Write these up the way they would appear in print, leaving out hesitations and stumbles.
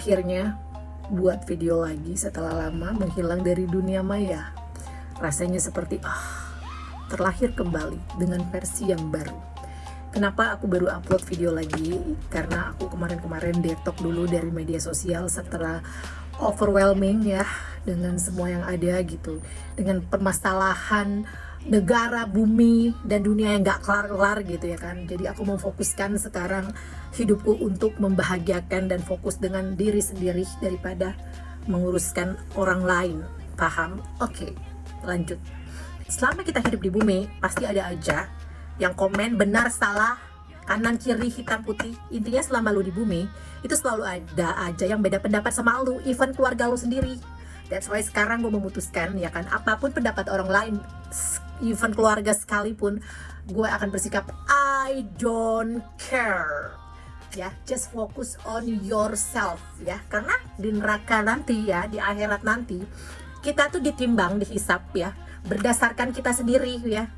Akhirnya buat video lagi setelah lama menghilang dari dunia maya. Rasanya seperti terlahir kembali dengan versi yang baru. Kenapa aku baru upload video lagi? Karena aku kemarin-kemarin detox dulu dari media sosial setelah overwhelming ya, dengan semua yang ada gitu, dengan permasalahan negara, bumi, dan dunia yang gak kelar-kelar gitu ya kan. Jadi aku memfokuskan sekarang hidupku untuk membahagiakan dan fokus dengan diri sendiri daripada menguruskan orang lain. Paham? Oke, lanjut. Selama kita hidup di bumi, pasti ada aja yang komen benar salah, kanan kiri hitam putih. Intinya selama lu di bumi, itu selalu ada aja yang beda pendapat sama lu, even keluarga lu sendiri. That's why sekarang gue memutuskan ya kan, apapun pendapat orang lain, even keluarga sekalipun, gue akan bersikap I don't care ya, just focus on yourself ya. Karena di neraka nanti ya, di akhirat nanti, kita tuh ditimbang, dihisap ya, berdasarkan kita sendiri ya.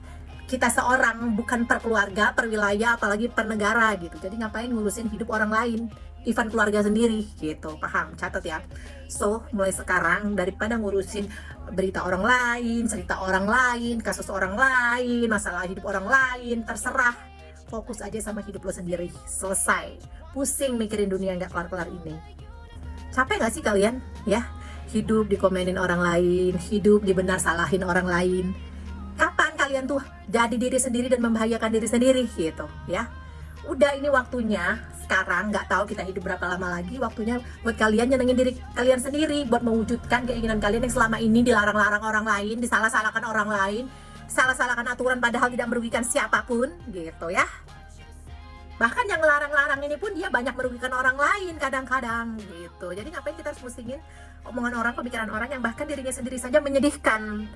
Kita seorang, bukan per keluarga, per wilayah, apalagi per negara gitu. Jadi ngapain ngurusin hidup orang lain, even keluarga sendiri gitu, paham? Catat ya. So, mulai sekarang daripada ngurusin berita orang lain, cerita orang lain, kasus orang lain, masalah hidup orang lain, terserah. Fokus aja sama hidup lo sendiri. Selesai. Pusing mikirin dunia nggak kelar-kelar ini. Capek nggak sih kalian? Ya, hidup dikomenin orang lain, hidup dibenar salahin orang lain. Kapan kalian tuh jadi diri sendiri dan membahayakan diri sendiri gitu ya? Udah, ini waktunya sekarang. Nggak tahu kita hidup berapa lama lagi, waktunya buat kalian nyenengin diri kalian sendiri, buat mewujudkan keinginan kalian yang selama ini dilarang-larang orang lain, disalah-salahkan orang lain, salah-salahkan aturan padahal tidak merugikan siapapun gitu ya. Bahkan yang larang-larang ini pun dia banyak merugikan orang lain kadang-kadang gitu. Jadi ngapain kita harus musingin omongan orang, pemikiran orang yang bahkan dirinya sendiri saja menyedihkan.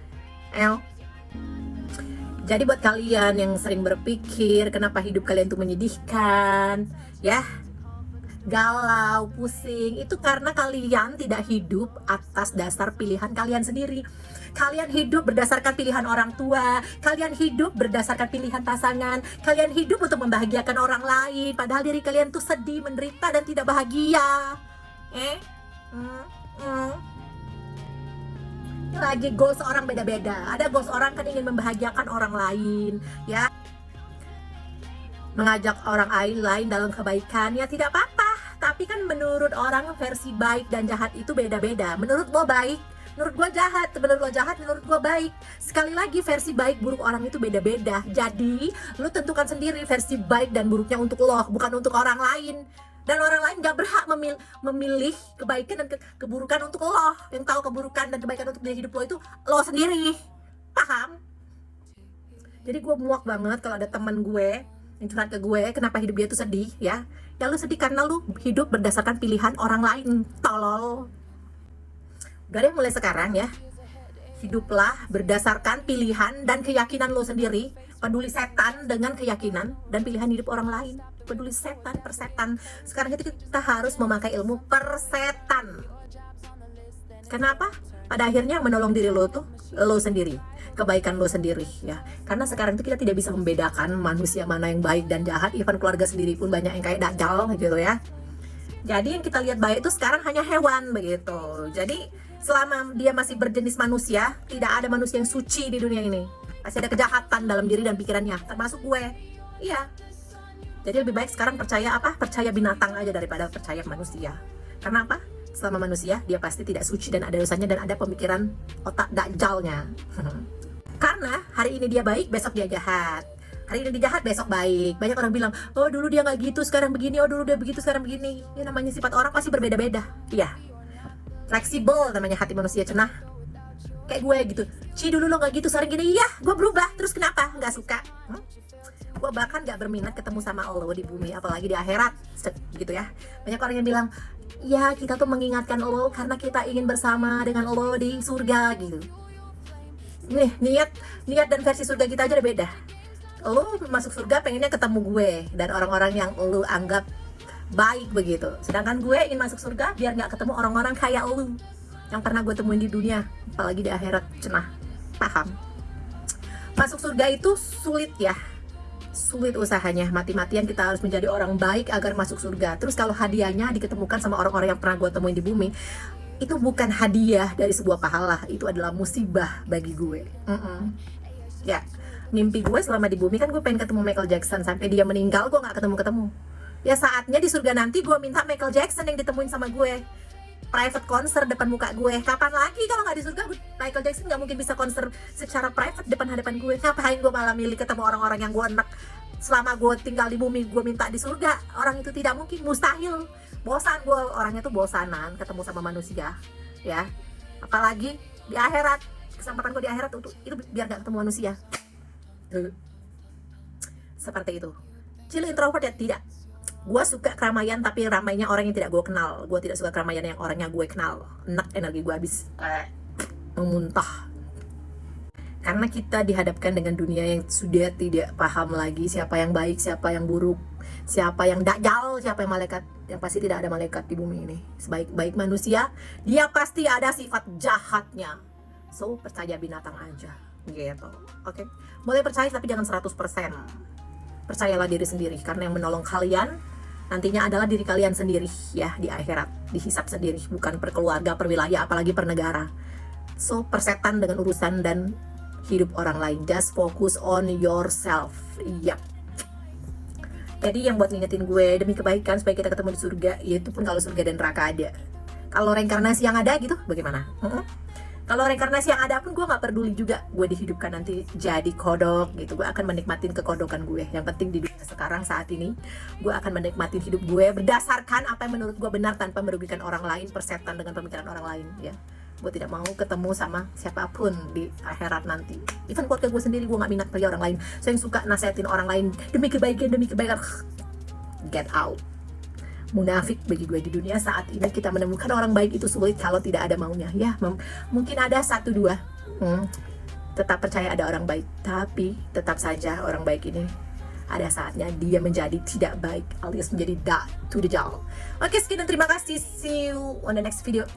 Jadi buat kalian yang sering berpikir kenapa hidup kalian tuh menyedihkan ya, galau, pusing, itu karena kalian tidak hidup atas dasar pilihan kalian sendiri. Kalian hidup berdasarkan pilihan orang tua, kalian hidup berdasarkan pilihan pasangan, kalian hidup untuk membahagiakan orang lain, padahal diri kalian tuh sedih, menderita, dan tidak bahagia. Lagi goals orang beda-beda. Ada goals orang kan ingin membahagiakan orang lain ya, mengajak orang lain dalam kebaikan, ya tidak apa-apa. Tapi kan menurut orang versi baik dan jahat itu beda-beda. Menurut lo baik, menurut gua jahat. Menurut lo jahat, menurut gua baik. Sekali lagi, versi baik buruk orang itu beda-beda. Jadi lo tentukan sendiri versi baik dan buruknya untuk lo, bukan untuk orang lain. Dan orang lain gak berhak memilih kebaikan dan keburukan untuk lo. Yang tahu keburukan dan kebaikan untuk hidup lo itu lo sendiri. Paham? Jadi gue muak banget kalau ada teman gue yang curhat ke gue kenapa hidup dia tuh sedih ya. Ya lu sedih karena lu hidup berdasarkan pilihan orang lain. Tolol. Udah deh, mulai sekarang ya, hiduplah berdasarkan pilihan dan keyakinan lo sendiri. Peduli setan dengan keyakinan dan pilihan hidup orang lain. Peduli setan, persetan. Sekarang itu kita harus memakai ilmu persetan. Kenapa? Pada akhirnya menolong diri lo tuh lo sendiri, kebaikan lo sendiri ya. Karena sekarang itu kita tidak bisa membedakan manusia mana yang baik dan jahat. Even keluarga sendiri pun banyak yang kayak dajjal gitu ya. Jadi yang kita lihat baik itu sekarang hanya hewan begitu. Jadi selama dia masih berjenis manusia, tidak ada manusia yang suci di dunia ini. Pasti ada kejahatan dalam diri dan pikirannya, termasuk gue. Iya. Jadi lebih baik sekarang percaya binatang aja daripada percaya manusia. Karena apa? Selama manusia, dia pasti tidak suci dan ada dosanya dan ada pemikiran otak dajjalnya. Karena hari ini dia baik, besok dia jahat. Hari ini dia jahat, besok baik. Banyak orang bilang, oh dulu dia nggak gitu, sekarang begini. Oh dulu dia begitu, sekarang begini. Ya namanya sifat orang pasti berbeda-beda. Iya. Fleksibel namanya hati manusia, cenah. Kayak gue gitu. Dulu lo nggak gitu, sekarang gini. Iya, gue berubah. Terus kenapa? Nggak suka. Gue bahkan gak berminat ketemu sama Allah di bumi, apalagi di akhirat gitu ya. Banyak orang yang bilang, ya kita tuh mengingatkan Allah karena kita ingin bersama dengan Allah di surga gitu. Nih, niat dan versi surga kita aja udah beda. Lo masuk surga pengennya ketemu gue dan orang-orang yang lo anggap baik begitu. Sedangkan gue ingin masuk surga biar gak ketemu orang-orang kayak lo yang pernah gue temuin di dunia, apalagi di akhirat, cenah. Paham? Masuk surga itu sulit ya. sulit usahanya, mati-matian kita harus menjadi orang baik agar masuk surga. Terus kalau hadiahnya diketemukan sama orang-orang yang pernah gue temuin di bumi, itu bukan hadiah dari sebuah pahala, itu adalah musibah bagi gue. Ya, mimpi gue selama di bumi kan gue pengen ketemu Michael Jackson, sampai dia meninggal gue nggak ketemu-ketemu. Ya saatnya di surga nanti gue minta Michael Jackson yang ditemuin sama gue, private konser depan muka gue. Kapan lagi kalau nggak di surga, Michael Jackson nggak mungkin bisa konser secara private depan hadapan gue. Ngapain gue malah milih ketemu orang-orang yang gue enak selama gue tinggal di bumi, gue minta di surga? Orang itu tidak mungkin, mustahil. Bosan gue, orangnya tuh bosanan ketemu sama manusia, ya. Apalagi di akhirat, kesempatan gue di akhirat itu biar nggak ketemu manusia. Seperti itu. Cil introvert ya tidak. Gue suka keramaian, tapi ramainya orang yang tidak gue kenal. Gue tidak suka keramaian yang orangnya gue kenal. Enak, energi gue habis memuntah. Karena kita dihadapkan dengan dunia yang sudah tidak paham lagi siapa yang baik, siapa yang buruk, siapa yang dajjal, siapa yang malaikat. Yang pasti tidak ada malaikat di bumi ini. Sebaik-baik manusia, dia pasti ada sifat jahatnya. So, percaya binatang aja gitu. Oke. Boleh percaya tapi jangan 100%. Percayalah diri sendiri, karena yang menolong kalian nantinya adalah diri kalian sendiri ya, di akhirat, dihisap sendiri, bukan per keluarga, per wilayah, apalagi per negara. So, persetan dengan urusan dan hidup orang lain. Just focus on yourself. Yap. Jadi yang buat ngingetin gue demi kebaikan supaya kita ketemu di surga, yaitu pun kalau surga dan neraka ada. Kalau reinkarnasi yang ada gitu, bagaimana? Kalau reinkarnasi yang ada pun gue gak peduli juga. Gue dihidupkan nanti jadi kodok gitu. Gue akan menikmatin kekodokan gue. Yang penting di dunia sekarang saat ini, gue akan menikmatin hidup gue berdasarkan apa yang menurut gue benar, tanpa merugikan orang lain, persetan dengan pemikiran orang lain ya. Gue tidak mau ketemu sama siapapun di akhirat nanti. Even keluarga gue sendiri, gue gak minat pergi orang lain. So yang suka nasihatin orang lain demi kebaikan, get out. Munafik bagi gue di dunia saat ini. Kita menemukan orang baik itu sulit kalau tidak ada maunya ya. Mungkin ada 1-2 tetap percaya ada orang baik, tapi tetap saja orang baik ini ada saatnya dia menjadi tidak baik, alias menjadi to the jail. Oke, sekian dan terima kasih. See you on the next video.